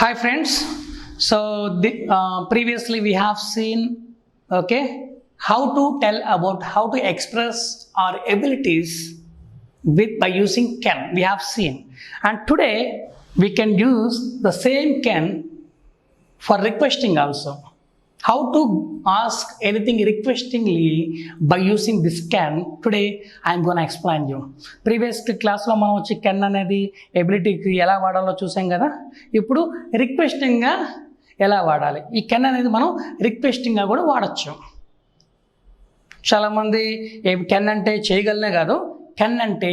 Hi friends. So previously we have seen how to tell about how to express our abilities by using can. We have seen, and today we can use the same can for requesting also. How to ask anything requestingly by using this can, today I am going to explain you. Previous class లో మనం వచ్చి can అనేది ఎబిలిటీకి ఎలా వాడాలో చూసాం కదా. ఇప్పుడు రిక్వెస్టింగ్గా ఎలా వాడాలి, ఈ can అనేది మనం రిక్వెస్టింగ్గా కూడా వాడచ్చు. చాలామంది can అంటే చేయగలనే కాదు, can అంటే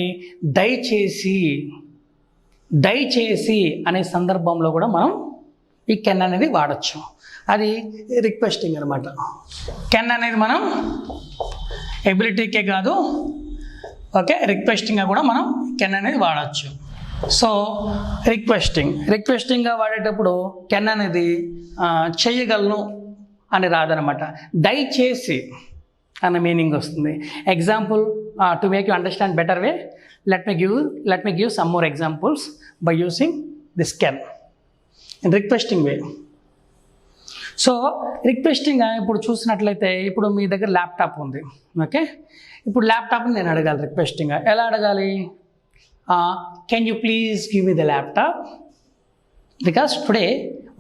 దయచేసి అనే సందర్భంలో కూడా మనం ఈ can అనేది వాడచ్చు. అది రిక్వెస్టింగ్ అనమాట. కెన్ అనేది మనం ఎబిలిటీకే కాదు, రిక్వెస్టింగ్గా కూడా మనం కెన్ అనేది వాడచ్చు. సో రిక్వెస్టింగ్గా వాడేటప్పుడు కెన్ అనేది చేయగలను అని రాదనమాట, దయచేసి అన్న మీనింగ్ వస్తుంది. Example to make you understand better way, let me give some more examples by using this can in requesting way. So requesting ఇప్పుడు చూసినట్లయితే, ఇప్పుడు మీ దగ్గర ల్యాప్టాప్ ఉంది, ఇప్పుడు ల్యాప్టాప్ని నేను అడగాలి రిక్వెస్టింగ్గా. ఎలా అడగాలి? Can you please give me the laptop, because today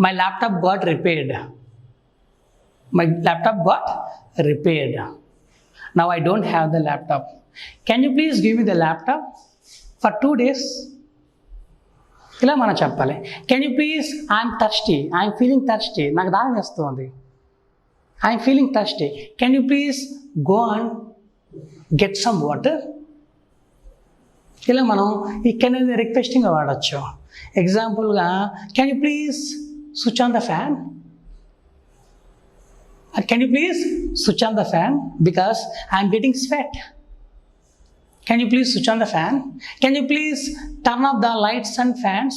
my laptop got repaired. Now I don't have the laptop. Can you please give me the laptop for 2 days? ఇలా మనం చెప్పాలి. Can you please, I'm feeling thirsty, నాకు దాహం వేస్తుంది, I'm feeling thirsty. Can you please go and get some water? ఇలా మనం ఈ can అనేది రిక్వెస్టింగ్గా వాడచ్చు. ఎగ్జాంపుల్గా, can you please switch on the fan, can you please switch on the fan because I'm getting sweat. Can you please switch on the fan? Can you please turn off the lights and fans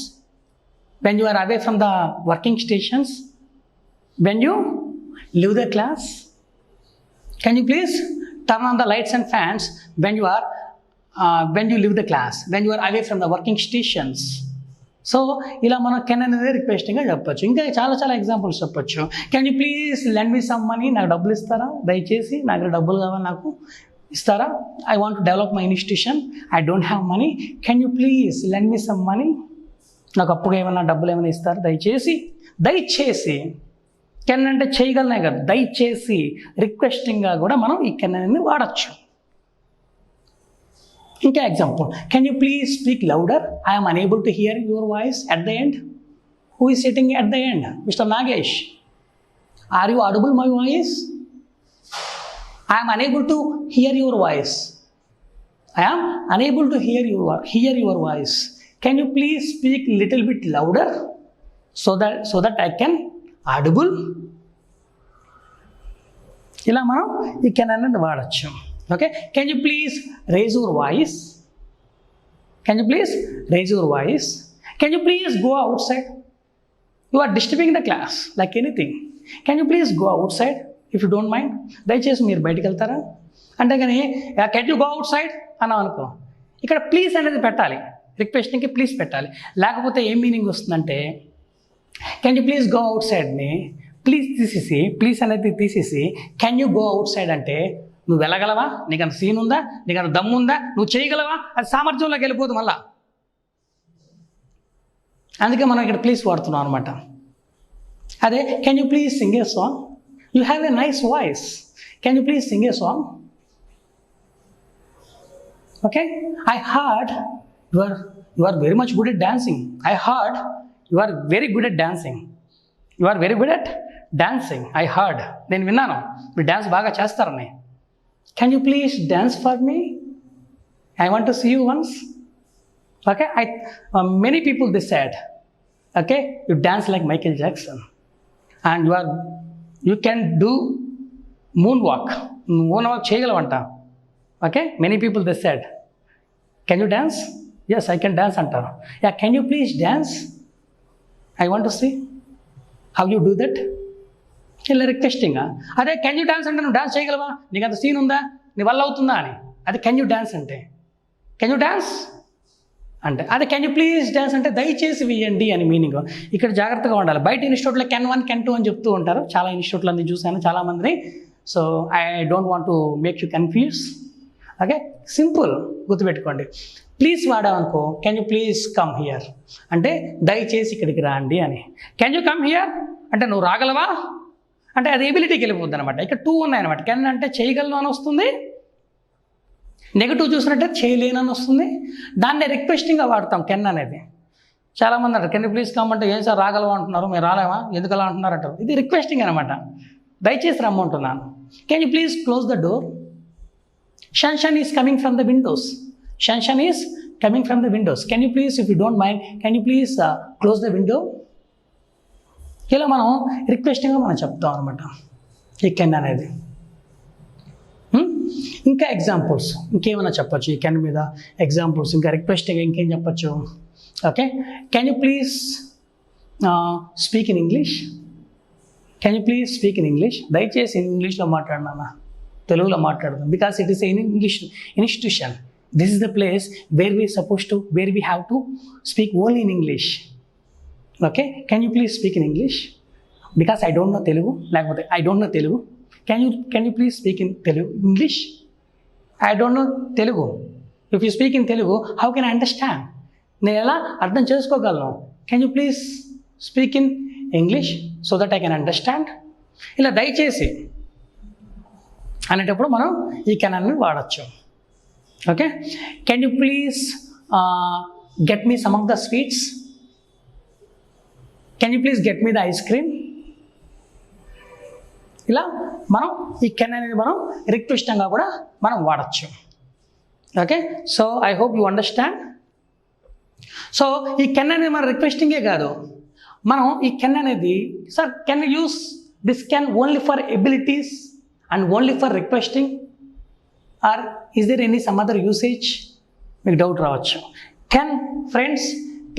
when you are away from the working stations, when you leave the class? Can you please turn on the lights and fans when you leave the class, when you are away from the working stations? So ఇలా మనం can అనేది రిక్వెస్టింగ్గా చెప్పచ్చు. ఇంకా చాలా examples చెప్పచ్చు. Can you please lend me some money, నాకు డబ్బులు ఇస్తారా, దయచేసి నాకు డబ్బులు కావాలి, నాకు ఇస్తారా? I want to develop my institution, I don't have money, can you please lend me some money, నాకు అప్పుగా ఏమైనా డబ్బులు ఏమైనా ఇస్తారా, దయచేసి. కెన్ అంటే చేయగలనే కదా, దయచేసి రిక్వెస్టింగ్గా కూడా మనం ఈ కెన్ అనేది వాడచ్చు. ఇంకా example, can you please speak louder, I'm unable to hear your voice at the end. Who is sitting at the end? Mister Nagesh, are you audible my voice? I am unable to hear your voice. I am unable to hear your voice. Can you please speak little bit louder so that I can audible? ఇలా మనం ఈ can అనేది వాడచ్చు. Can you please raise your voice? Can you please raise your voice? Can you please go outside? You are disturbing the class like anything. Can you please go outside? If you don't mind, దయచేసి మీరు బయటకు వెళ్తారా అంటే, కానీ can you go out side అన్నాం అనుకో, ఇక్కడ please అనేది పెట్టాలి, రిక్వెస్టింగ్కి ప్లీజ్ పెట్టాలి. లేకపోతే ఏం మీనింగ్ వస్తుందంటే, can you please go out సైడ్ని ప్లీజ్ అనేది తీసేసి can you go outside అంటే, నువ్వు వెళ్ళగలవా, నీకు అంత సీన్ ఉందా, నీకు అంత దమ్ము ఉందా, నువ్వు చేయగలవా, అది సామర్థ్యంలోకి వెళ్ళిపోదు మళ్ళా. అందుకే మనం ఇక్కడ ప్లీజ్ వాడుతున్నాం అనమాట. అదే can you please sing A song, you have a nice voice, can you please sing a song? I heard you are very much good at dancing. I heard you are very good at dancing. I heard, నేను విన్నాను మీరు dance బాగా చేస్తారని. Can you please dance for me? I want to see you once. Many people they said, you dance like Michael Jackson and you can do moonwalk చేయగలవంట. Many people they said, can you dance? Yes, I can dance అంటారు. Can you please dance? I want to see how you do that. ఇలా requesting. అదే can you dance అంటే, నువ్వు dance చేయగలవా, నీకు అంత scene ఉందా, నీ వల్ల అవుతుందా అని. అది కెన్ యూ డాన్స్ అంటే, కెన్ యూ డాన్స్ అంటే అదే కెన్ యూ ప్లీజ్ డాన్స్ అంటే దయచేసి వేయండి అని మీనింగ్. ఇక్కడ జాగ్రత్తగా ఉండాలి. బయట ఇన్స్టిట్యూట్లో కెన్ 1 కెన్ 2 అని చెప్తూ ఉంటారు. చాలా ఇన్స్టిట్యూట్లో అన్ని చూశాను చాలామందిని. So I don't want to make you confuse. Okay, simple గుర్తుపెట్టుకోండి. ప్లీజ్ వాడామనుకో can you please come here అంటే దయచేసి ఇక్కడికి రాండి అని. కెన్ యూ కమ్ హియర్ అంటే నువ్వు రాగలవా అంటే అది ఎబిలిటీకి వెళ్ళిపోద్ది అనమాట. ఇక్కడ 2 ఉన్నాయన్నమాట. కెన్ అంటే చేయగలను అని వస్తుంది, నెగిటివ్ చూసినట్టే చేయలేనని వస్తుంది. దాన్ని రిక్వెస్టింగ్గా వాడతాం కెన్ అనేది. చాలామంది అంటారు కెన్ యూ ప్లీజ్ కమ్ అంటే ఏం సార్ రాగలవా అంటున్నారు, మీరు రాలేవా, ఎందుకు అలా అంటున్నారు అంటారు. ఇది రిక్వెస్టింగ్ అనమాట, దయచేసి రమ్మంటున్నాను. Can you please close the door. Sunshine is coming from the windows. Sunshine is coming from the windows. Can you please if you don't mind can you please close the window. ఇలా మనం రిక్వెస్టింగ్గా మనం చెప్తాం అనమాట ఈ can అనేది. ఇంకా examples ఇంకేమైనా చెప్పచ్చు ఈ కెన్ మీద ఎగ్జాంపుల్స్. ఇంకా రిక్వెస్టింగ్ ఇంకేం చెప్పచ్చు. Okay, can you please speak in English. Can you please speak in English. దయచేసి ఇంగ్లీష్లో మాట్లాడినా, తెలుగులో మాట్లాడదాం. Because it is English institution. This is the place where we have to speak only in English. Okay, can you please speak in English because I don't know Telugu, లేకపోతే I don't know Telugu. Can you please speak in Telugu English? I don't know Telugu. If you speak in Telugu, how can I understand? నేను ఎలా అర్థం చేసుకోగలను? Can you please speak in English so that I can understand? ఇలా దయచేసి అనేటప్పుడు మనం ఈ can అని వాడచ్చు. Okay, can you please get me some of the sweets. Can you please get me the ice cream. ఇలా మనం ఈ కెన్ అనేది మనం రిక్వెస్టింగ్గా కూడా మనం వాడచ్చు. Okay, so I hope you understand. So ఈ కెన్ అనేది మన రిక్వెస్టింగే కాదు, మనం ఈ కెన్ అనేది sir can use this can only for abilities and only for requesting or is there any some other usage? మీకు డౌట్ రావచ్చు. Can friends,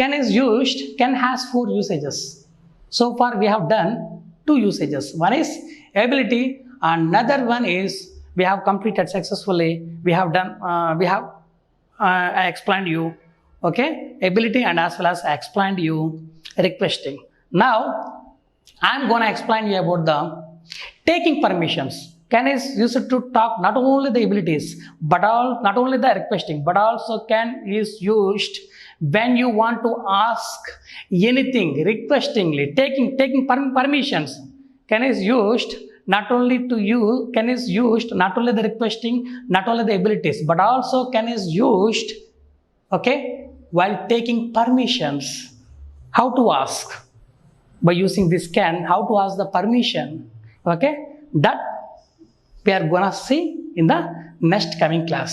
can is used, can has 4 usages. So far we have done 2 usages. One is ability and another one is we have completed successfully. I explained you, okay, ability and as well as I explained you requesting. Now I am going to explain you about the taking permissions. Can is used to talk not only the abilities but not only the requesting, but also can is used when you want to ask anything requestingly, taking permissions. Can is used not only to you, can is used not only the requesting, not only the abilities, but also can is used, okay, while taking permissions. How to ask? By using this can, how to ask the permission, okay, that we are gonna see in the next coming class.